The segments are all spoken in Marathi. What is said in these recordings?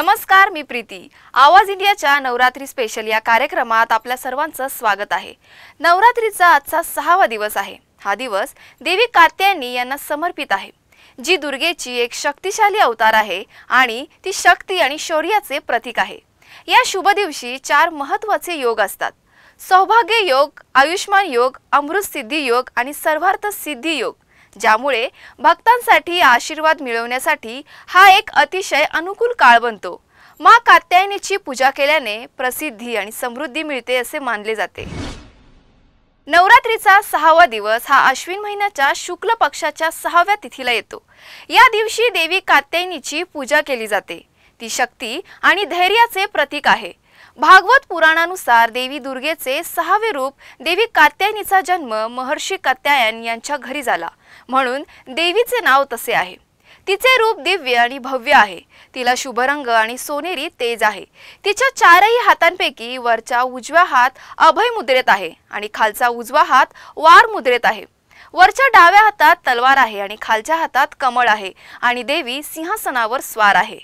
नमस्कार, मी प्रीती। आवाज इंडियाच्या नवरात्री स्पेशल या कार्यक्रमात आपल्या सर्वांचं स्वागत आहे। नवरात्रीचा आजचा 6वा दिवस आहे। हा दिवस देवी कात्यायनी यांना समर्पित आहे, जी दुर्गेची एक शक्तिशाली अवतार आहे आणि ती शक्ती आणि शौर्याचे प्रतीक आहे। या शुभ दिवशी 4 महत्त्वाचे योग असतात: सौभाग्य योग, आयुष्मान योग, अमृत सिद्धी योग आणि सर्वार्थ सिद्धी योग, ज्यामुळे भक्तांसाठी आशीर्वाद मिळवण्यासाठी हा एक अतिशय अनुकूल काळ बनतो। मां कात्यायनीची पूजा केल्याने प्रसिद्धी आणि समृद्धी मिळते असे मानले जाते। नवरात्रीचा 6वा दिवस हा अश्विन महिन्याच्या शुक्ल पक्षाच्या 6व्या तिथीला येतो। या दिवशी देवी कात्यायनीची पूजा केली जाते। ती शक्ती आणि धैर्याचे प्रतीक आहे। भागवत पुराणानुसार देवी दुर्गेचे 6वे रूप देवी कात्यायनीचा जन्म महर्षी कात्यायन यांच्या घरी झाला, म्हणून देवीचे नाव तसे आहे। तिचे रूप दिव्य आणि भव्य आहे। तिला शुभ रंग आणि सोनेरी तेज आहे। तिच्या 4ही हातांपैकी वरचा उजवा हात अभय मुद्रेत आहे आणि खालचा उजवा हात वार मुद्रेत आहे। वरच्या डाव्या हातात तलवार आहे आणि खालच्या हातात कमळ आहे आणि देवी सिंहासनावर स्वार आहे।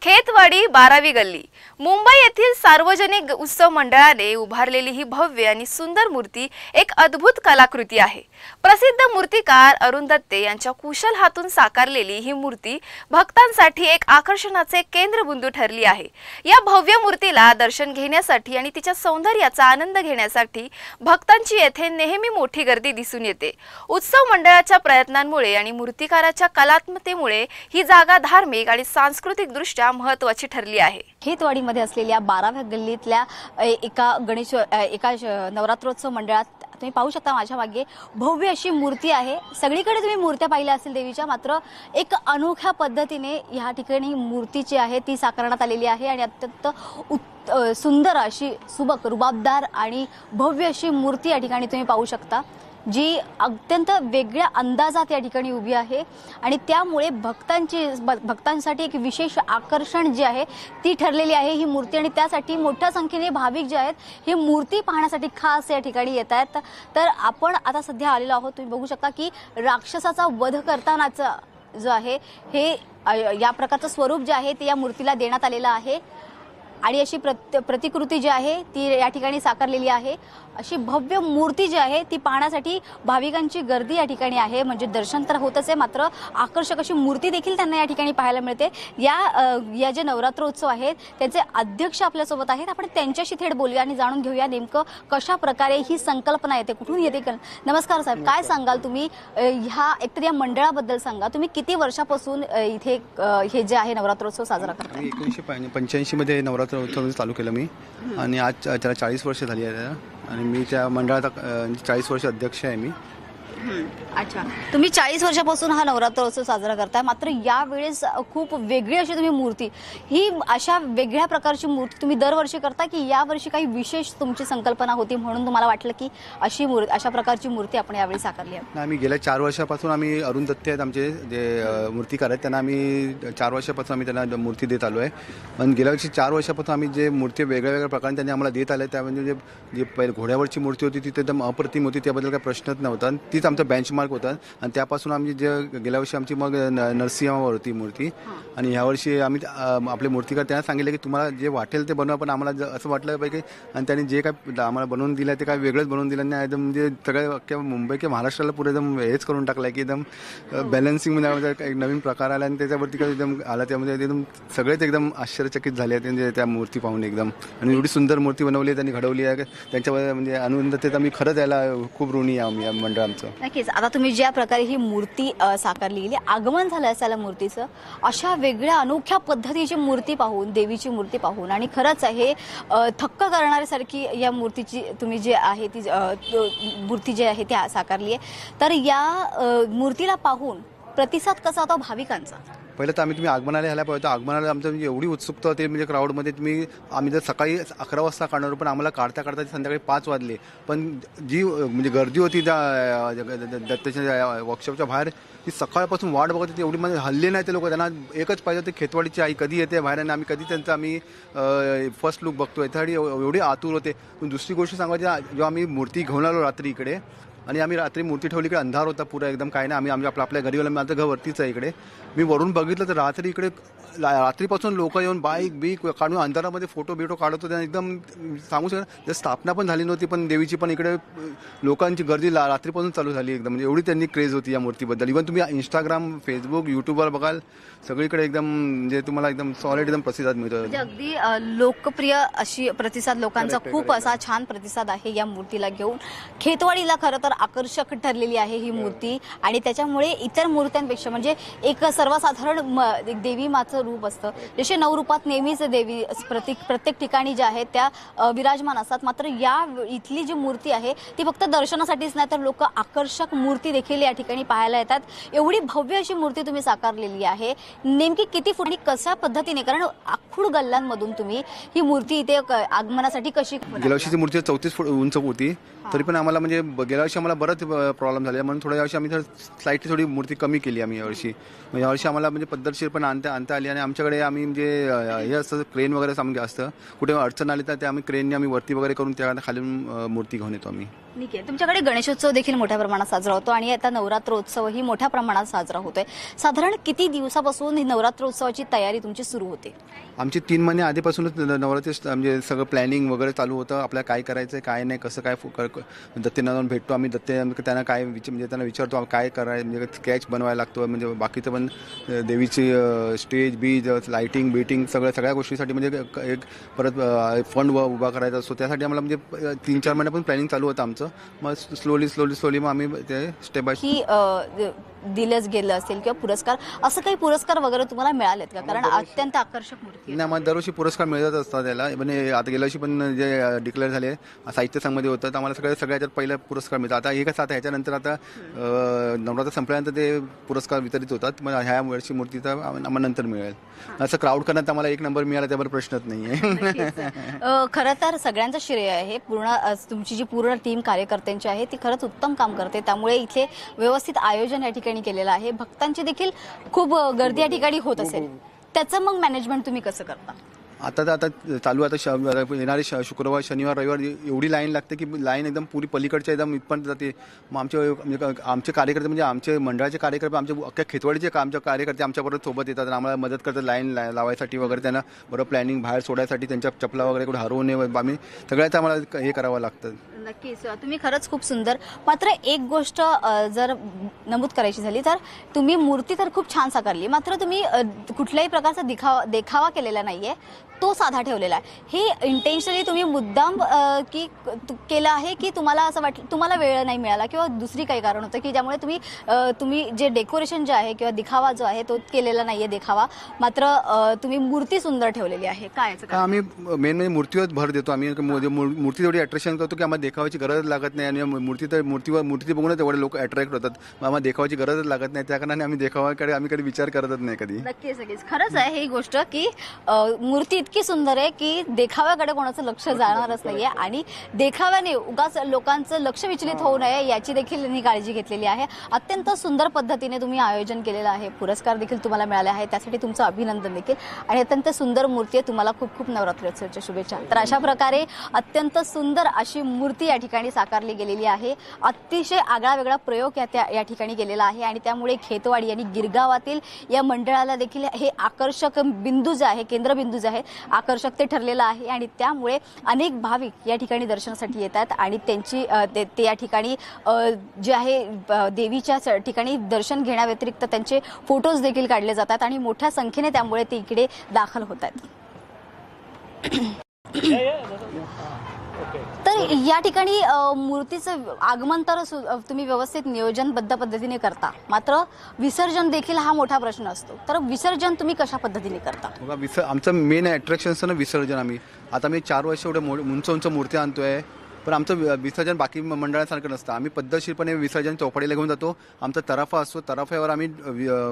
खेतवाडी 12वी गल्ली, मुंबई येथील सार्वजनिक उत्सव मंडळाने उभारलेली ही भव्य आणि सुंदर मूर्ती एक अद्भुत कलाकृती आहे। प्रसिद्ध मूर्तिकार अरुण दत्ते यांच्या कुशल हातून साकारलेली ही मूर्ती भक्तांसाठी एक आकर्षणाचे केंद्रबिंदू ठरली आहे। या भव्य मूर्तीला दर्शन घेण्यासाठी आणि तिच्या सौंदर्याचा आनंद घेण्यासाठी भक्तांची येथे नेहमी मोठी गर्दी दिसून येते। उत्सव मंडळाच्या प्रयत्नांमुळे आणि मूर्तिकाराच्या कलात्मकतेमुळे ही जागा धार्मिक आणि सांस्कृतिक दृष्ट्या महत्त्वाची ठरली आहे। खेतवाडीमध्ये असलेल्या 12व्या गल्लीतल्या एका नवरात्रोत्सव मंडळात तुम्ही पाहू शकता माझ्या मागे भव्य अशी मूर्ती आहे। सगळीकडे तुम्ही मूर्त्या पाहिल्या असतील देवीच्या, मात्र एक अनोख्या पद्धतीने या ठिकाणी मूर्तीची आहे ती साकारण्यात आलेली आहे आणि अत्यंत सुंदर अशी सुबक रुबाबदार आणि भव्य अशी मूर्ती या ठिकाणी तुम्ही पाहू शकता, जी अत्यंत वेगळ्या अंदाजात या ठिकाणी उभी आहे आणि त्यामुळे भक्तांसाठी एक विशेष आकर्षण जे आहे ती ठरलेली आहे ही मूर्ती आणि त्यासाठी मोठ्या संख्येने भाविक जे आहेत हे मूर्ती पाहण्यासाठी खास या ठिकाणी येत आहेत। तर आपण आता सध्या आलेलो आहोत, तुम्ही बघू शकता की राक्षसाचा वध करतानाचा जो आहे हे या प्रकारचं स्वरूप जे आहे ते या मूर्तीला देण्यात आलेलं आहे आणि अशी प्रतिकृती जी आहे ती या ठिकाणी साकारलेली आहे। अशी भव्य मूर्ती जी आहे ती पाहण्यासाठी भाविकांची गर्दी या ठिकाणी आहे। म्हणजे दर्शन तर होतच आहे, मात्र आकर्षक अशी मूर्ती देखील त्यांना या ठिकाणी पाहायला मिळते। या जे नवरात्रोत्सव आहेत त्याचे अध्यक्ष आपल्यासोबत आहेत, आपण त्यांच्याशी थेट बोलूया आणि जाणून घेऊया नेमकं कशा प्रकारे ही संकल्पना येते, कुठून येते। नमस्कार साहेब, काय सांगाल तुम्ही ह्या एकतर या मंडळाबद्दल सांगा, तुम्ही किती वर्षापासून इथे हे जे आहे नवरात्रोत्सव साजरा करता? 1985 मध्ये नवरात्रोत्सव चालू केलं मी आणि आज त्याला 40 वर्ष झाली आहे आणि मी त्या मंडळाचा 40 वर्ष अध्यक्ष आहे मी। अच्छा, तुम्ही 40 वर्षापासून हा नवरात्रोत्सव साजरा करताय, मात्र यावेळेस खूप वेगळी अशी तुम्ही मूर्ती, ही अशा वेगळ्या प्रकारची मूर्ती तुम्ही दरवर्षी करता की यावर्षी काही विशेष तुमची संकल्पना होती म्हणून तुम्हाला वाटलं की अशा प्रकारची मूर्ती आपण यावेळी साकारली आहे? आम्ही गेल्या 4 वर्षापासून आम्ही अरुण दत्ते आहेत आमचे जे मूर्तिकार आहेत, त्यांना आम्ही 4 वर्षापासून आम्ही त्यांना मूर्ती देत आलो आहे। पण गेल्या वर्षी 4 वर्षापासून आम्ही जे मूर्ती वेगळ्या प्रकारे त्यांनी आम्हाला देत आले, त्या म्हणजे जे पहिले घोड्यावरची मूर्ती होती ती एकदम अप्रतिम होती, त्याबद्दल काही प्रश्नच नव्हता। तीच आमचा बेंचमार्क होता आणि त्यापासून आम्ही जे गेल्या वर्षी आमची मग नरसिंहावर होती मूर्ती आणि ह्यावर्षी आम्ही आपले मूर्तिकार त्यांना सांगितलं की तुम्हाला जे वाटेल ते बनवा, पण आम्हाला असं वाटलं पाहिजे आणि त्यांनी जे काय आम्हाला बनवून दिलं ते काय वेगळंच बनवून दिलं नाही। एकदम म्हणजे सगळ्या अख्ख्या मुंबई किंवा महाराष्ट्राला पुढे एकदम हेच करून टाकलं की एकदम बॅलन्सिंग म्हणजे एक नवीन प्रकार आला आणि त्याच्यावरती काय एकदम आला, त्यामध्ये एकदम सगळेच एकदम आश्चर्यचकित झाले म्हणजे त्या मूर्ती पाहून एकदम। आणि एवढी सुंदर मूर्ती बनवली त्यांनी घडवली आहे, त्यांच्यावर म्हणजे आनंद आम्ही खरंच यायला खूप ऋणी आहे आम्ही मंडळ आमचं। नक्कीच, आता तुम्ही ज्या प्रकारे ही मूर्ती साकारली, आगमन झालं असायला मूर्तीचं, अशा वेगळ्या अनोख्या पद्धतीची मूर्ती पाहून, देवीची मूर्ती पाहून आणि खरंच हे थक्क करण्यासारखी या मूर्तीची तुम्ही जे आहे ती मूर्ती जी आहे ती साकारली आहे। तर या मूर्तीला पाहून प्रतिसाद कसा होता भाविकांचा? पहिलं तर तुम्ही आगमनाला ह्याला पाहिजे, आगमनाला आमचं म्हणजे एवढी उत्सुकता होती म्हणजे क्राऊडमध्ये, आम्ही जर सकाळी 11 वाजता काढणार पण आम्हाला काढता संध्याकाळी 5 वाजले, पण जी म्हणजे गर्दी होती त्या दत्ताच्या वर्कशॉपच्या बाहेर ती सकाळपासून वाट बघत होती, एवढी म्हणजे हल्ले नाही ते लोक, त्यांना एकच पाहिजे होते खेतवाडीची आई कधी येते बाहेर आणि आम्ही कधी त्यांचा आम्ही फर्स्ट लुक बघतो यासाठी एवढे आतुर होते। पण दुसरी गोष्ट सांगायची, जेव्हा आम्ही मूर्ती घेऊन आलो रात्री इकडे आणि आम्ही रात्री मूर्ती ठेवली की अंधार होता पुरा एकदम, काय नाही. आम्ही आपल्या घरी माझं घर वरतीच आहे इकडे. मी वरून बघितलं तर रात्री इकडे रात्रीपासून लोक येऊन बाईक काढून अंधारामध्ये फोटो काढत होते. एकदम सांगू शकत स्थापना पण झाली नव्हती, पण देवीची पण इकडे लोकांची गर्दी रात्रीपासून चालू झाली एकदम. म्हणजे एवढी त्यांनी क्रेज होती या मूर्तीबद्दल. इव्हन तुम्ही इंस्टाग्राम, फेसबुक, यूट्यूबवर बघाल सगळीकडे एकदम म्हणजे तुम्हाला एकदम सॉलिड एकदम प्रतिसाद मिळतो. म्हणजे अगदी लोकप्रिय अशी प्रतिसाद लोकांचा खूप असा छान प्रतिसाद आहे या मूर्तीला घेऊन. खेतवाडीला खरं तर आकर्षक ठरलेली आहे ही मूर्ती आणि त्याच्यामुळे इतर मूर्त्यांपेक्षा म्हणजे एक सर्वसाधारण एक देवी माचं रूप असतं. जसे 9 रूपात नेहमीच देवी प्रत्येक ठिकाणी ज्या आहेत त्या विराजमान असतात, मात्र या इथली जी मूर्ती आहे ती फक्त दर्शनासाठीच नाही तर लोक आकर्षक मूर्ती देखील या ठिकाणी पाहायला येतात. एवढी भव्य अशी मूर्ती तुम्ही साकारलेली आहे. नेमकी किती फूट आणि कशा पद्धतीने, कारण आखूड गल्ल्यांमधून तुम्ही ही मूर्ती इथे आगमनासाठी कशी? गेल्या वर्षीची मूर्ती 34 फूट उंच होती, तरी पण आम्हाला म्हणजे गेल्या वर्षी आम्हाला बरंच प्रॉब्लेम झाले म्हणून थोड्या वर्षी आम्ही स्लाइटली थोडी मूर्ती कमी केली आम्ही यावर्षी. यावर्षी आम्हाला म्हणजे पद्धतशीर पण आणता आली आणि आमच्याकडे आम्ही म्हणजे हे असतं क्रेन वगैरे सामने असतं, कुठे अडचण आली तर ते आम्ही क्रेनने आम्ही वरती वगैरे करून त्या खालून मूर्ती घेऊन येतो आम्ही. ठीक आहे. तुमच्याकडे गणेशोत्सव देखील मोठ्या प्रमाणात साजरा होतो आणि आता नवरात्रोत्सवही मोठ्या प्रमाणात साजरा होतोय. साधारण किती दिवसापासून ही नवरात्रोत्सवाची तयारी तुमची सुरू होते? आमची 3 महिने आधीपासूनच नवरात्री म्हणजे सगळं प्लॅनिंग वगैरे चालू होतं. आपल्याला काय करायचं काय नाही, कसं काय दत्तेंना जाऊन भेटतो आम्ही. त्यांना काय म्हणजे त्यांना विचारतो काय करायचं, म्हणजे स्केच बनवायला लागतो. म्हणजे बाकीचं पण देवीची स्टेज बीज लाईटिंग बीटिंग सगळ्या गोष्टीसाठी म्हणजे एक परत फंड उभा करायचा असतो. त्यासाठी आम्हाला म्हणजे 3-4 महिन्यापासून प्लॅनिंग चालू होतं आमचं. मग स्लोली मग आम्ही ते स्टेप बाय की दिलंच गेलं असेल किंवा पुरस्कार, असं काही पुरस्कार वगैरे तुम्हाला मिळालेत का? कारण अत्यंत आकर्षक मूर्ती आहे. नाही, आम्हाला दरवर्षी पुरस्कार मिळत असतात त्याला. म्हणजे आता गेल्या वर्षी पण जे डिक्लेअर झाले साहित्य संघमध्ये होतं तर आम्हाला सगळ्याच्यात पहिला पुरस्कार मिळतात. आता हे कसं आता ह्याच्यानंतर आता नवरात्र संपल्यानंतर ते पुरस्कार वितरित होतात. मग ह्या वर्षी मूर्ती तर आम्हाला नंतर मिळेल. असं क्राऊड करण्यात आम्हाला 1 नंबर मिळाला त्यावर प्रश्नच नाहीये. खरं तर सगळ्यांचं श्रेय आहे. तुमची जी पूर्ण टीम कार्यकर्त्यांची आहे ती खरंच उत्तम काम करते. त्यामुळे इथे व्यवस्थित आयोजन या ठिकाणी केलेलं आहे. भक्तांची देखील खूप गर्दी या ठिकाणी होत असेल, त्याचं मग मॅनेजमेंट तुम्ही कसं करता? आता चालू आता येणारे शुक्रवार शनिवार रविवार एवढी लाईन लागते की लाईन एकदम पुरी पलीकडच्या एकदम इथपर्यंत जाते. मग आमचे कार्यकर्ते म्हणजे आमचे मंडळाचे कार्यकर्ते आमच्या अख्ख्या खेतवाडीचे आमच्या कार्यकर्ते आमच्याबरोबर सोबत येतात आणि आम्हाला मदत करतात लाईन लावायसाठी वगैरे. त्यांना बरोबर प्लॅनिंग बाहेर सोडायसाठी त्यांच्या चपला वगैरे कुठे हरवू नये आम्ही सगळ्याचं आम्हाला हे करावं लागतं. नक्कीच, तुम्ही खरंच खूप सुंदर. मात्र एक गोष्ट जर नमूद करायची झाली तर तुम्ही मूर्ती तर खूप छान साकारली, मात्र तुम्ही कुठल्याही प्रकारचा देखावा केलेला नाहीये, तो साधा ठेवलेला आहे. हे इंटेन्शनली तुम्ही मुद्दाम की केलं आहे की तुम्हाला असं वाटलं तुम्हाला वेळ नाही मिळाला किंवा दुसरी काही कारण होतं की ज्यामुळे तुम्ही जे डेकोरेशन जे आहे किंवा दिखावा जो आहे तो केलेला नाहीये देखावा, मात्र तुम्ही मूर्ती सुंदर ठेवलेली आहे? काय आम्ही मेन म्हणजे मूर्तीवर भर देतो. आम्ही मूर्ती तेवढी अट्रॅक्शन करतो की आम्हाला देखावाची गरज लागत नाही आणि मूर्ती बघूनच एवढे लोक अट्रॅक्ट होतात. आम्हाला देखावाची गरजच लागत नाही, त्या कारणाने आम्ही देखावाकडे आम्ही कधी विचार करतच नाही कधी. नक्कीच खरंच आहे ही गोष्ट की मूर्ती इतकी सुंदर आहे की देखाव्याकडे कोणाचं लक्ष जाणारच नाहीये आणि देखाव्याने उगाच लोकांचं लक्ष विचलित होऊ नये याची देखील त्यांनी काळजी घेतलेली आहे. अत्यंत सुंदर पद्धतीने तुम्ही आयोजन केलेलं आहे. पुरस्कार देखील तुम्हाला मिळाले आहे, त्यासाठी तुमचं अभिनंदन देखील. आणि अत्यंत सुंदर मूर्ती आहे. तुम्हाला खूप खूप नवरात्रोत्सवाच्या शुभेच्छा. तर अशा प्रकारे अत्यंत सुंदर अशी मूर्ती या ठिकाणी साकारली गेलेली आहे. अतिशय आगळा वेगळा प्रयोग या ठिकाणी केलेला आहे आणि त्यामुळे खेतवाडी आणि गिरगावातील या मंडळाला देखील हे आकर्षक बिंदू जे आहे, केंद्रबिंदू जे आहे आकर्षक ते ठरलेलं आहे आणि त्यामुळे अनेक भाविक या ठिकाणी दर्शनासाठी येतात आणि त्यांची ते या ठिकाणी जे आहे देवीच्या ठिकाणी दर्शन घेण्याव्यतिरिक्त त्यांचे फोटोज देखील काढले जातात आणि मोठ्या संख्येने त्यामुळे ते इकडे दाखल होत आहेत. तर या ठिकाणी मूर्तीचं आगमन तर तुम्ही व्यवस्थित नियोजनबद्ध पद्धतीने करता, मात्र विसर्जन देखील हा मोठा प्रश्न असतो. तर विसर्जन तुम्ही कशा पद्धतीने करता? आमचं मेन अट्रॅक्शन असतं ना विसर्जन. आता मी 4 वर्ष एवढे उंच मूर्ती आणतोय, पण आमचं विसर्जन बाकी मंडळासारखं नसतं. आम्ही पद्धतशीरपणे विसर्जन चौपाटीला घेऊन जातो. आमचा तराफा असतो, तराफ्यावर आम्ही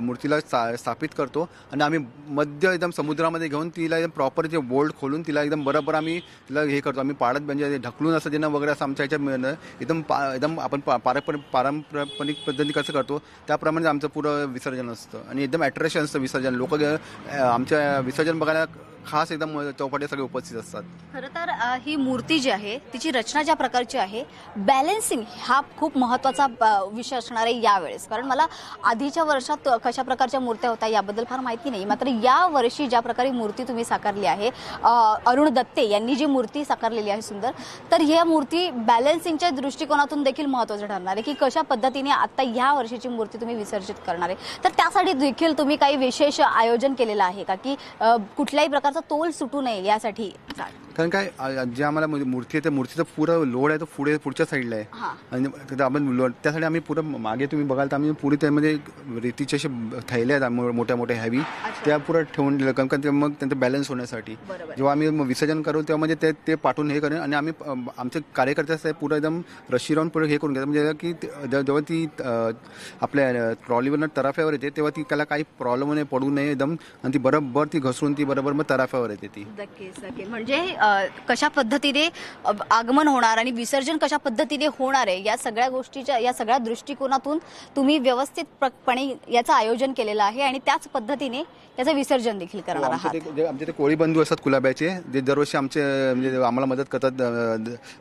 मूर्तीला स्थापित करतो आणि आम्ही मध्य एकदम समुद्रामध्ये घेऊन तिला एकदम प्रॉपर जे बोल्ट खोलून तिला एकदम बरोबर आम्ही तिला हे करतो. आम्ही पाडत म्हणजे ढकलून असं ज्यांना वगैरे असं आमच्या ह्याच्या एकदम आपण पारंपरिक पद्धती कसं करतो त्याप्रमाणे आमचं पुरं विसर्जन असतं आणि एकदम अट्रॅक्शन असतं विसर्जन. लोक आमच्या विसर्जन बघायला खास एकदम चौपाटी सगळे उपस्थित असतात. खरं तर ही मूर्ती जी आहे तिची रचना ज्या प्रकारची आहे, बॅलन्सिंग हा खूप महत्त्वाचा विषय असणार आहे यावेळेस. कारण मला आधीच्या वर्षात कशा प्रकारच्या मूर्त्या होत्या याबद्दल फार माहिती नाही, मात्र या वर्षी ज्या प्रकारे मूर्ती तुम्ही साकारली आहे, अरुण दत्ते यांनी जी मूर्ती साकारलेली आहे सुंदर, तर ह्या मूर्ती बॅलन्सिंगच्या दृष्टिकोनातून देखील महत्त्वाचं ठरणार आहे की कशा पद्धतीने आता ह्या वर्षीची मूर्ती तुम्ही विसर्जित करणार आहे. तर त्यासाठी देखील तुम्ही काही विशेष आयोजन केलेलं आहे का, की कुठल्याही प्रकारचा तोल सुटू नये यासाठी? कारण काय जे आम्हाला मूर्ती आहे त्या मूर्तीचा पुरा लोड आहे तो पुढच्या साईडला आहे. आणि आपण त्यासाठी आम्ही पुरं मागे तुम्ही बघाल तर आम्ही पुरी त्यामध्ये रेतीचे असे थैले आहेत मोठ्या मोठ्या हॅवी, त्या पुरं ठेवून दिलं. कारण का मग त्यांचं बॅलन्स होण्यासाठी जेव्हा आम्ही विसर्जन करू तेव्हा म्हणजे ते पाठवून हे करेन. आणि आम्ही आमचे कार्यकर्ते पुरं एकदम रशी राहून पुढे हे करून घेतात, म्हणजे की जेव्हा ती आपल्या ट्रॉलीवरनं तराफ्यावर येते तेव्हा ती त्याला काही प्रॉब्लेम नाही पडू नये एकदम, आणि ती बरोबर ती घसरून ती बरोबर मग तराफ्यावर येते ती. म्हणजे कशा पद्धतीने आगमन होणार आणि विसर्जन कशा पद्धतीने होणार आहे या सगळ्या गोष्टीच्या, या सगळ्या दृष्टिकोनातून तुम्ही व्यवस्थितपणे याचं आयोजन केलेलं आहे आणि त्याच पद्धतीने याचं विसर्जन देखील करणार आहात. आमचे ते कोळी बंधू असतात कुलाब्याचे, जे दरवर्षी आमचे म्हणजे आम्हाला मदत करतात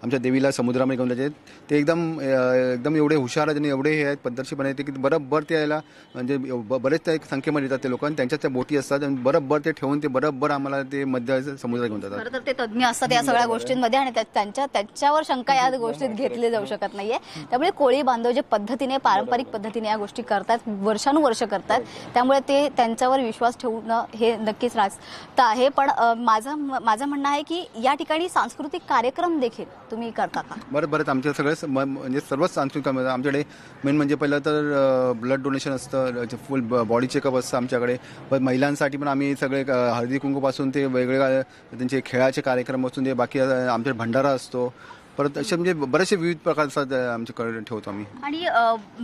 आमच्या देवीला समुद्रामध्ये घेऊन जायचे. ते एकदम एवढे हुशार आहेत आणि एवढे हे आहेत पद्धतशीरपणे येते की बरोबर ते यायला म्हणजे बरेच त्या संख्येमध्ये येतात ते लोक, आणि त्यांच्या त्या बोटी असतात आणि बरोबर ते ठेवून ते बरोबर आम्हाला ते मध्य समुद्रात घेऊन जातात. खरं तर ते तज्ज्ञ असतात या सगळ्या गोष्टींमध्ये आणि त्यांच्यावर शंका या गोष्टीत घेतली जाऊ शकत नाहीये. त्यामुळे कोळी बांधव जे पद्धतीने पारंपरिक पद्धतीने या गोष्टी करतात, वर्षानुवर्ष करतात, त्यामुळे ते त्यांच्यावर विश्वास ठेवणं हे नक्कीच रास्त आहे. पण माझं म्हणणं आहे की या ठिकाणी सांस्कृतिक कार्यक्रम देखील तुम्ही करता का? बरं आमच्या सगळ्या म्हणजे सर्वच सांस्कृतिक आमच्याकडे मेन म्हणजे पहिलं तर ब्लड डोनेशन असतं, फुल बॉडी चेकअप असतं आमच्याकडे. पण महिलांसाठी पण आम्ही सगळे हळदी कुंकूपासून ते वेगवेगळ्या त्यांचे खेळाचे कार्यक्रम असून ते बाकी आमच्या भंडारा असतो. परत असे म्हणजे बरेचसे विविध प्रकारचा आमच्याकडे ठेवतो आम्ही. आणि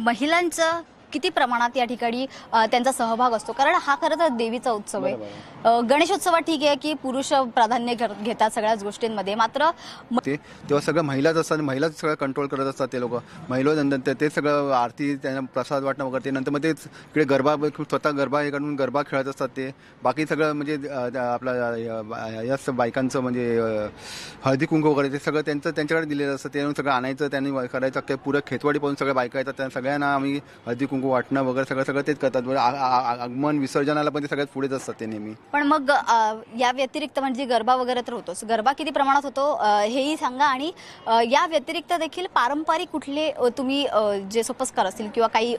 महिलांचं किती प्रमाणात या ठिकाणी त्यांचा सहभाग असतो? कारण हा खरं तर देवीचा उत्सव आहे. गणेशोत्सवात ठीक आहे की पुरुष प्राधान्य घेतात सगळ्याच गोष्टींमध्ये, मात्र तेव्हा सगळं महिलाच असतात, महिलाच सगळं कंट्रोल करत असतात ते लोक. महिला ते सगळं आरती त्यांना प्रसाद वाटणं वगैरे ते, नंतर मग ते इकडे गरबा स्वतः गरबा हे करून गरबा खेळत असतात. ते बाकी सगळं म्हणजे आपलं या बायकांचं म्हणजे हळदी कुंकू वगैरे ते सगळं त्यांच्याकडे दिलेलं असतं. ते सगळं आणायचं, त्यांनी करायचं. ते पुरं खेतवाडी पाहून सगळ्या बायका येतात, त्या सगळ्यांना आम्ही हळदी कुंकू वाटणं वगैरे सगळं तेच करतात. आगमन विसर्जनाला पण ते सगळ्यात पुढेच असतात ते नेहमी. पण मग या व्यतिरिक्त म्हणजे गरबा वगैरे तर होतोच, गरबा किती प्रमाणात होतो हेही सांगा. आणि या व्यतिरिक्त देखील पारंपरिक कुठले तुम्ही जे सोपस्कार असतील किंवा काही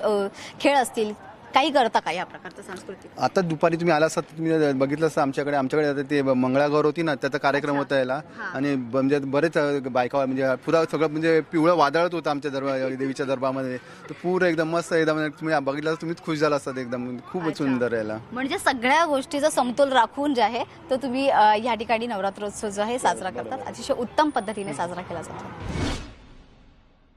खेळ असतील काही करता का या प्रकारचं सांस्कृतिक? आता दुपारी तुम्ही आला असता तुम्ही बघितलं असतं आमच्याकडे ते मंगळागौर होती ना, त्याचा कार्यक्रम होता याला. आणि म्हणजे बरेच बायका म्हणजे पुरा सगळं म्हणजे पिवळं वादळत होतं आमच्या देवीच्या दरबारमध्ये. तर पूर्ण एकदम मस्त एकदम तुम्ही बघितलं तुम्हीच खुश झाला असतात एकदम, खूप सुंदर याला. म्हणजे सगळ्या गोष्टीचा समतोल राखून जे आहे तो तुम्ही या ठिकाणी नवरात्रोत्सव जो आहे साजरा करतात, अतिशय उत्तम पद्धतीने साजरा केला जातो.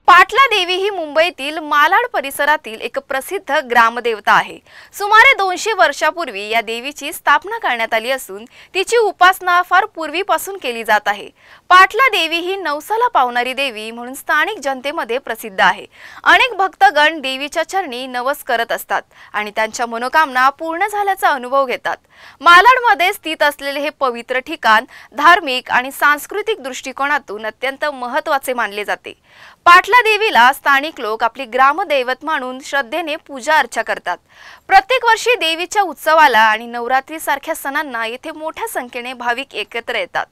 पाटला देवी ही मुंबईतील मालाड परिसरातील एक प्रसिद्ध ग्रामदेवता आहे. सुमारे 200 वर्षापूर्वी या देवीची स्थापना करण्यात आली असून तिची उपासना फार पूर्वीपासून केली जात आहे. पाटला देवी ही नवसाला पावणारी देवी म्हणून स्थानिक जनतेमध्ये प्रसिद्ध आहे. अनेक भक्तगण देवीच्या चरणी नवस करत असतात आणि त्यांच्या मनोकामना पूर्ण झाल्याचा अनुभव घेतात. मालाडमध्ये स्थित असलेले हे पवित्र ठिकाण धार्मिक आणि सांस्कृतिक दृष्टिकोनातून अत्यंत महत्त्वाचे मानले जाते. पाटला देवीला स्थानिक लोक आपली ग्रामदैवत मानून श्रद्धेने पूजा अर्चा करतात. प्रत्येक वर्षी देवीच्या उत्सवाला आणि नवरात्री सारख्या सणांना येथे मोठ्या संख्येने भाविक एकत्र येतात.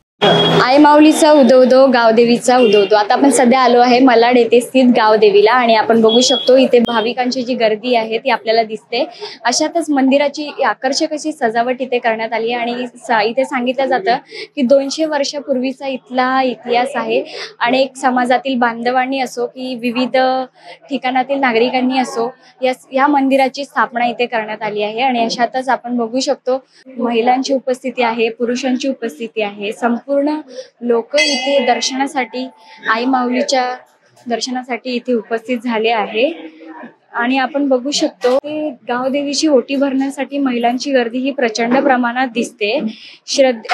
आई माऊलीचा उदो गावदेवीचा उदो. आता आपण सध्या आलो आहे मलाड येथे स्थित गावदेवीला आणि आपण बघू शकतो इथे भाविकांची जी गर्दी आहे ती आपल्याला दिसते. अशातच मंदिराची आकर्षक अशी सजावट इथे करण्यात आली आहे आणि इथे सांगितलं जातं की 200 वर्षापूर्वीचा इथला हा इतिहास आहे. अनेक समाजातील बांधवांनी असो की विविध ठिकाणातील नागरिकांनी असो या मंदिराची स्थापना इथे करण्यात आली आहे. आणि अशातच आपण बघू शकतो महिलांची उपस्थिती आहे, पुरुषांची उपस्थिती आहे. संपूर्ण लोक इथे दर्शनासाठी आई माऊलीच्या दर्शनासाठी इथे उपस्थित झाले आहे. आणि आपण बघू शकतो की गावदेवीची ओटी भरण्यासाठी महिलांची गर्दी ही प्रचंड प्रमाणात दिसते.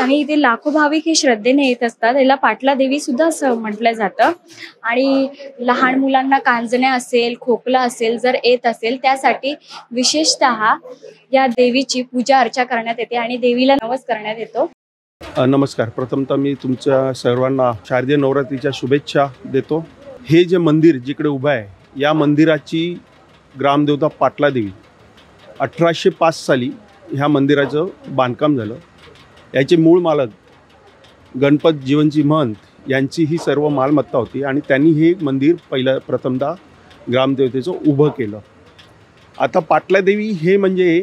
आणि इथे लाखो भाविक हे श्रद्धेने येत असतात. याला पाटला देवी सुद्धा असं म्हटलं जातं. आणि लहान मुलांना कांजण्या असेल, खोकला असेल जर येत असेल त्यासाठी विशेषतः या देवीची पूजा अर्चा करण्यात येते आणि देवीला नवस करण्यात येतो. नमस्कार. प्रथमतः मी तुमच्या सर्वांना शारदीय नवरात्रीच्या शुभेच्छा देतो. हे जे मंदिर जिकडे उभं आहे, या मंदिराची ग्रामदेवता पाटला देवी 1805 साली ह्या मंदिराचं बांधकाम झालं. याचे मूळ मालक गणपत जीवनजी महंत यांची ही सर्व मालमत्ता होती आणि त्यांनी हे मंदिर प्रथमतः ग्रामदेवतेचं उभं केलं. आता पाटला देवी हे म्हणजे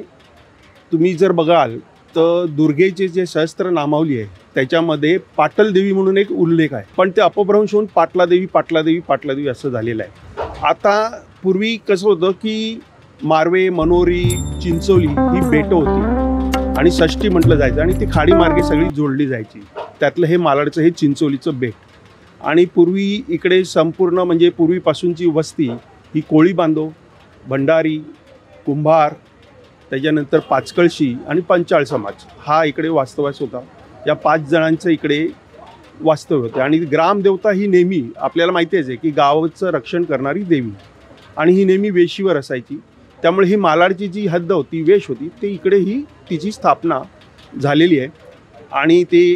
तुम्ही जर बघाल तर दुर्गेचे जे सहस्त्र नामावली आहे त्याच्यामध्ये पाटल देवी म्हणून एक उल्लेख आहे, पण ते अपभ्रंश होऊन पाटला देवी असं झालेलं आहे. आता पूर्वी कसं होतं की मारवे, मनोरी, चिंचोली ही बेटं होती आणि षष्ठी म्हटलं जायचं आणि ती खाडी मार्गे सगळी जोडली जायची. त्यातलं हे मालाडचं हे चिंचोलीचं बेट. आणि पूर्वी इकडे संपूर्ण म्हणजे पूर्वीपासूनची वस्ती ही कोळी बांधव, भंडारी, कुंभार, त्याच्यानंतर पाचकळशी आणि पंचाळ समाज हा इकडे वास्तव्यास होता. या 5 जणांचं इकडे वास्तव्य होते. आणि ग्रामदेवता ही नेहमी आपल्याला माहितीच आहे की गावाचं रक्षण करणारी देवी आणि ही नेहमी वेशीवर असायची. त्यामुळे ही मालाडची जी हद्द होती, वेश होती, ते इकडेही तिची स्थापना झालेली आहे. आणि ते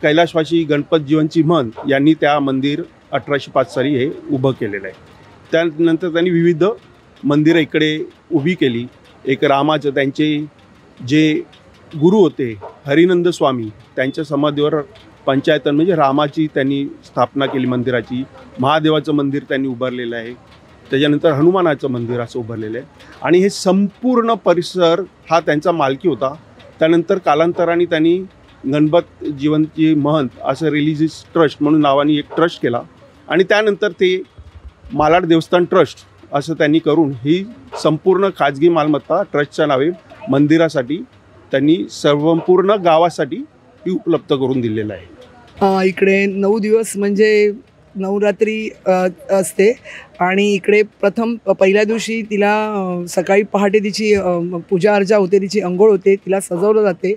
कैलासवासी गणपत जीवनजी महंत यांनी त्या मंदिर 1805 साली हे उभं केलेलं आहे. त्यानंतर त्यांनी विविध मंदिरं इकडे उभी केली. एक रामाचं त्यांचे जे गुरु होते हरिनंद स्वामी, त्यांच्या समाधीवर पंचायतन म्हणजे रामाची त्यांनी स्थापना केली मंदिराची. महादेवाचं मंदिर त्यांनी उभारलेलं आहे. त्याच्यानंतर हनुमानाचं मंदिर असं उभारलेलं आहे. आणि हे संपूर्ण परिसर हा त्यांचा मालकी होता. त्यानंतर कालांतराने त्यांनी गणपत जीवनजी महंत असं रिलिजियस ट्रस्ट म्हणून नावाने एक ट्रस्ट केला आणि त्यानंतर ते मालाड देवस्थान ट्रस्ट असं त्यांनी करून ही संपूर्ण खाजगी मालमत्ता ट्रस्टच्या नावे मंदिरासाठी त्यांनी संपूर्ण गावासाठी ही उपलब्ध करून दिलेलं आहे. इकडे 9 दिवस म्हणजे नवरात्री असते आणि इकडे पहिल्या दिवशी तिला सकाळी पहाटे तिची पूजा अर्चा होते, तिची अंघोळ होते, तिला सजवलं जाते.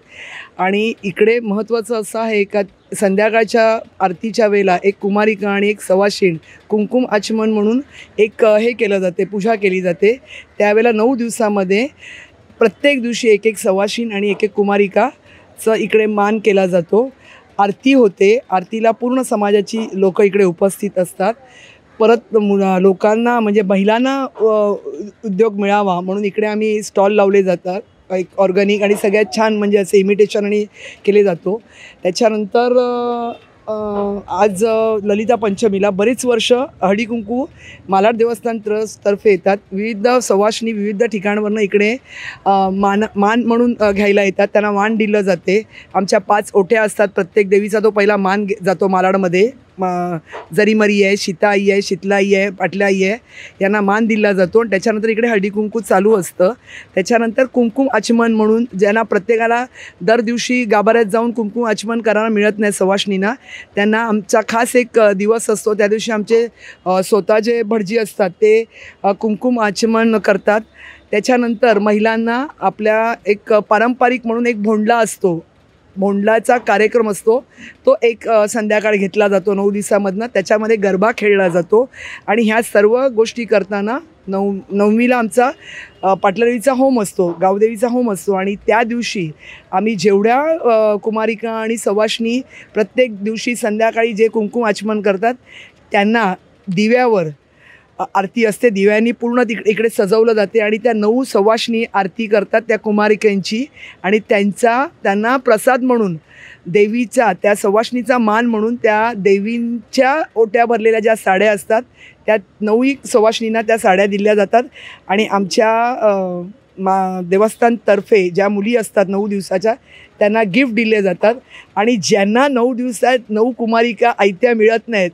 आणि इकडे महत्त्वाचं असं आहे का संध्याकाळच्या आरतीच्या वेळेला एक कुमारिका आणि एक सवाशीण कुंकुम आचमन म्हणून एक हे केलं जाते, पूजा केली जाते. त्यावेळेला 9 दिवसामध्ये प्रत्येक दिवशी एक एक सवाशीण आणि एक एक कुमारिकाचं इकडे मान केला जातो. आरती होते. आरतीला पूर्ण समाजाची लोक इकडे उपस्थित असतात. परत लोकांना म्हणजे महिलांना उद्योग मिळावा म्हणून इकडे आम्ही स्टॉल लावले जातात एक ऑर्गॅनिक आणि सगळ्यात छान म्हणजे असे इमिटेशन आणि केले जातो. त्याच्यानंतर आज ललिता पंचमीला बरीच वर्ष हळदी कुंकू मालाड देवस्थान ट्रस्टतर्फे येतात. विविध सवाष्णी विविध ठिकाणावरनं इकडे मान म्हणून घ्यायला येतात. त्यांना मान दिलं जाते. आमच्या 5 ओट्या असतात. प्रत्येक देवीचा तो पहिला मान जातो मालाडमध्ये. जरीमरी आहे, सीताई आहे, शीतलाई आहे, पाटलाई आहे, यांना मान दिला जातो. आणि त्याच्यानंतर इकडे हळदी कुंकू चालू असतं. त्याच्यानंतर कुंकुम आचमन म्हणून ज्यांना प्रत्येकाला दर दिवशी गाभाऱ्यात जाऊन कुंकुम आचमन करायला मिळत नाही सवाष्णींना, त्यांना आमचा खास एक दिवस असतो. त्या दिवशी आमचे स्वतः जे भटजी असतात ते कुंकुम आचमन करतात. त्याच्यानंतर महिलांना आपल्या एक पारंपरिक म्हणून एक भोंडला असतो, भोंडलाचा कार्यक्रम असतो. तो एक संध्याकाळी घेतला जातो 9 दिवसामधनं. त्याच्यामध्ये गरबा खेळला जातो. आणि ह्या सर्व गोष्टी करताना नवमीला आमचा पाटलादेवीचा होम असतो, गावदेवीचा होम असतो. आणि त्या दिवशी आम्ही जेवढ्या कुमारिका आणि सवाष्णी प्रत्येक दिवशी संध्याकाळी जे कुंकुम आचमन करतात त्यांना दिव्यावर आरती असते. दिव्यांनी पूर्ण इकडे सजवलं जाते आणि त्या 9 सवाष्णी आरती करतात त्या कुमारिकांची. आणि त्यांना प्रसाद म्हणून देवीचा त्या सवाष्णीचा मान म्हणून त्या देवींच्या ओट्या भरलेल्या ज्या साड्या असतात त्या 9 सवाष्णींना त्या साड्या दिल्या जातात. आणि आमच्या देवस्थानतर्फे ज्या मुली असतात 9 दिवसाच्या त्यांना गिफ्ट दिले जातात. आणि ज्यांना 9 दिवसात 9 कुमारिका आयत्या मिळत नाहीत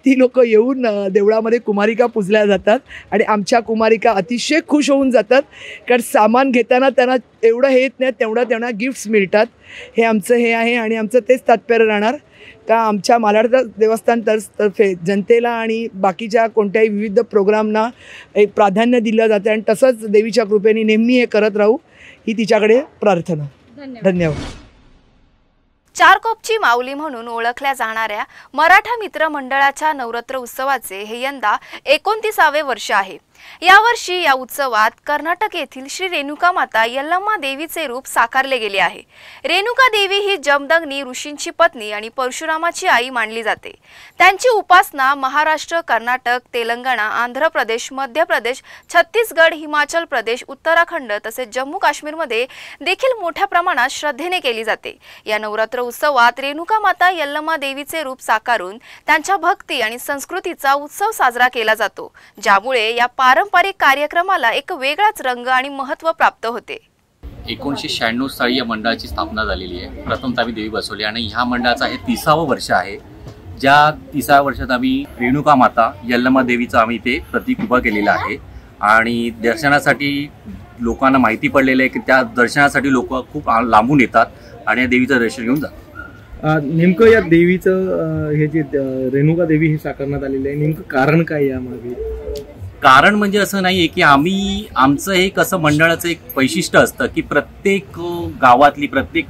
ती लोक येऊन देवळामध्ये कुमारिका पूजल्या जातात. आणि आमच्या कुमारिका अतिशय खुश होऊन जातात कारण सामान घेताना त्यांना एवढं हे येत नाही तेवढं त्यांना गिफ्ट्स मिळतात. हे आमचं हे आहे आणि आमचं तेच तात्पर्य राहणार का आमच्या मालाड देवस्थान तर्फे जनतेला आणि बाकीच्या कोणत्याही विविध प्रोग्रामना एक प्राधान्य दिलं जातं आणि तसंच देवीच्या कृपेने नेहमी हे करत राहू ही तिच्याकडे प्रार्थना. धन्यवाद. चारकोपची माऊली म्हणून ओळखल्या जाणाऱ्या मराठा मित्र मंडळाच्या नवरात्र उत्सवाचे हे यंदा 29वे वर्ष आहे. यावर्षी या उत्सवात कर्नाटक येथील श्री रेणुका माता यल्लम्मा देवीचे रूप साकारले गेले आहे। रेणुका देवी ही जमदग्नी ऋषींची पत्नी आणि परशुरामाची आई मानली जाते। त्यांची उपासना महाराष्ट्र, कर्नाटक, तेलंगणा, आंध्र प्रदेश, मध्य प्रदेश, छत्तीसगड, हिमाचल प्रदेश, उत्तराखंड तसेच जम्मू काश्मीरमध्ये देखील मोठ्या प्रमाणात श्रद्धेने केली जाते। या नवरात्र उत्सवात रेणुका माता यल्लम्मा देवीचे रूप साकारून त्यांच्या भक्ती आणि संस्कृतीचा उत्सव साजरा केला जातो, ज्यामुळे या पारंपरिक कार्यक्रमाला एक वेगळाच रंग आणि महत्त्व प्राप्त होते। 1996 साली या मंडळाची स्थापना झालेली आहे। प्रथमतः आम्ही देवी बसवली आणि ह्या मंडळाचा हे 30वे वर्ष आहे। ज्या 30व्या वर्षात आम्ही रेणुका माता यल्लम्मा देवीचा आम्ही ते प्रतीक उभा केलेला आहे आणि दर्शनासाठी लोकांना माहिती पडलेलं आहे की त्या दर्शनासाठी लोक खूप लांबून येतात आणि या देवीचं दर्शन घेऊन जातात। नेमकं या देवीचं हे जे रेणुका देवी हे साकारण्यात आलेलं आहे, नेमकं कारण काय यामागे? कारण म्हणजे असं नाहीये की आमचं एक असं मंडळाचं एक वैशिष्ट्य असतं की प्रत्येक गावातली प्रत्येक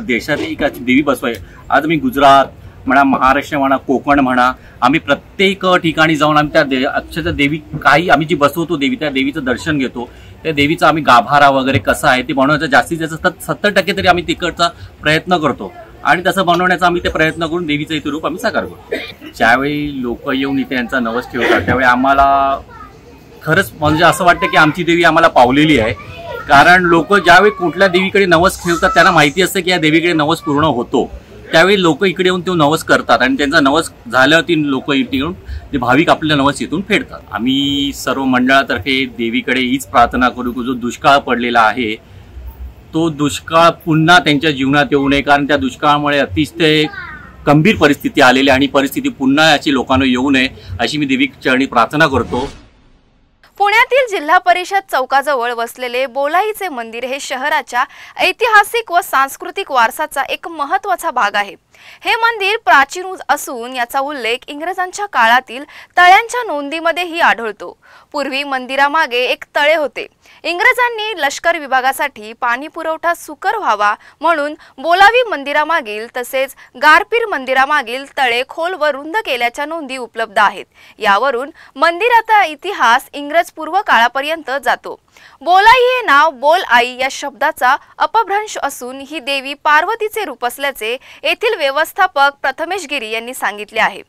देशातली एक देवी बसवाय। आज मी गुजरात म्हणा, महाराष्ट्र म्हणा, कोकण म्हणा, आम्ही प्रत्येक ठिकाणी जाऊन आम्ही त्या अक्षरशः देवी काही आम्ही जी बसवतो देवी त्या देवीचं दर्शन घेतो। त्या देवीचा आम्ही गाभारा वगैरे कसा आहे ते बनवण्याचा जास्तीत जास्त 70% तरी आम्ही तिकडचा प्रयत्न करतो आणि तसं बनवण्याचा आम्ही ते प्रयत्न करून देवीचं इथे रूप आम्ही साकार करतो। ज्यावेळी लोक येऊन इथे यांचा नवस ठेवतात त्यावेळी आम्हाला खरंच म्हणजे असं वाटतं की आमची देवी आम्हाला पावलेली आहे। कारण लोक ज्यावेळी कुठल्या देवीकडे नवस ठेवतात त्यांना माहिती असतं की या देवीकडे नवस पूर्ण होतो, त्यावेळी लोक इकडे येऊन तो नवस करतात आणि त्यांचा नवस झाल्यावरती लोक इथे येऊन ते भाविक आपल्या नवस इथून फेडतात। आम्ही सर्व मंडळातर्फे देवीकडे हीच प्रार्थना करू की जो दुष्काळ पडलेला आहे तो दुष्काळ पुन्हा त्यांच्या जीवनात येऊ नये, कारण त्या दुष्काळामुळे अतिशय गंभीर परिस्थिती आलेली आणि परिस्थिती पुन्हा याची लोकांना येऊ नये अशी मी देवी चरणी प्रार्थना करतो। पुण्यातील जिल्हा परिषद चौकाजवळ वसलेले बोलाईचे मंदिर हे शहराच्या ऐतिहासिक व सांस्कृतिक वारसाचा एक महत्त्वाचा भाग आहे। हे मंदिर प्राचीन असून याचा उल्लेख इंग्रजांच्या काळातील तळ्यांच्या नोंदीमध्येही आढळतो। पूर्वी मंदिरामागे एक तळे होते। इंग्रजांनी लष्कर विभागासाठी पाणी पुरवठा सुकर व्हावा म्हणून बोलावी मंदिरामागील तसेच गारपीर मंदिरामागील तळे खोल व रुंद केल्याच्या नोंदी उपलब्ध आहेत। यावरून मंदिराचा इतिहास इंग्रज पूर्व काळापर्यंत जातो। बोलाई हे नाव बोल आई या शब्दाचा अपभ्रंश असून ही देवी पार्वतीचे रूप असल्याचे येथील व्यवस्थापक प्रथमेश गिरी यांनी सांगितले आहे।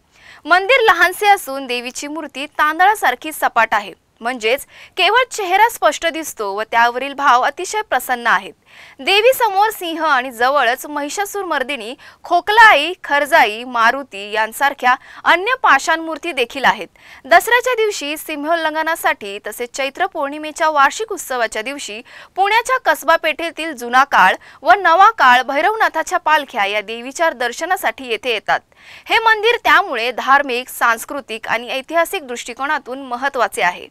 मंदिर लहानसे असून देवीची मूर्ती तांदळासारखी सपाट आहे, म्हणजेच केवळ चेहरा स्पष्ट दिसतो व त्यावरील भाव अतिशय प्रसन्न आहेत। देवी समोर सिंह आणि जवळच महिषासूर मर्दिनी, खोकलाई, खरजाई, मारुती यांसारख्या अन्य पाषाण मूर्ती देखील आहेत। दसऱ्याच्या दिवशी सिंहोल्लंघनासाठी तसेच चैत्र पौर्णिमेच्या वार्षिक उत्सवाच्या दिवशी पुण्याच्या कसबा पेठेतील जुना काळ व नवा काळ भैरवनाथाच्या पालख्या या देवीच्या दर्शनासाठी येथे येतात। हे मंदिर त्यामुळे धार्मिक, सांस्कृतिक आणि ऐतिहासिक दृष्टिकोनातून महत्त्वाचे आहे।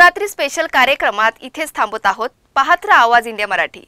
नवरात्री स्पेशल कार्यक्रमात इथेच थांबत आहोत. पाहत रहा आवाज इंडिया मराठी.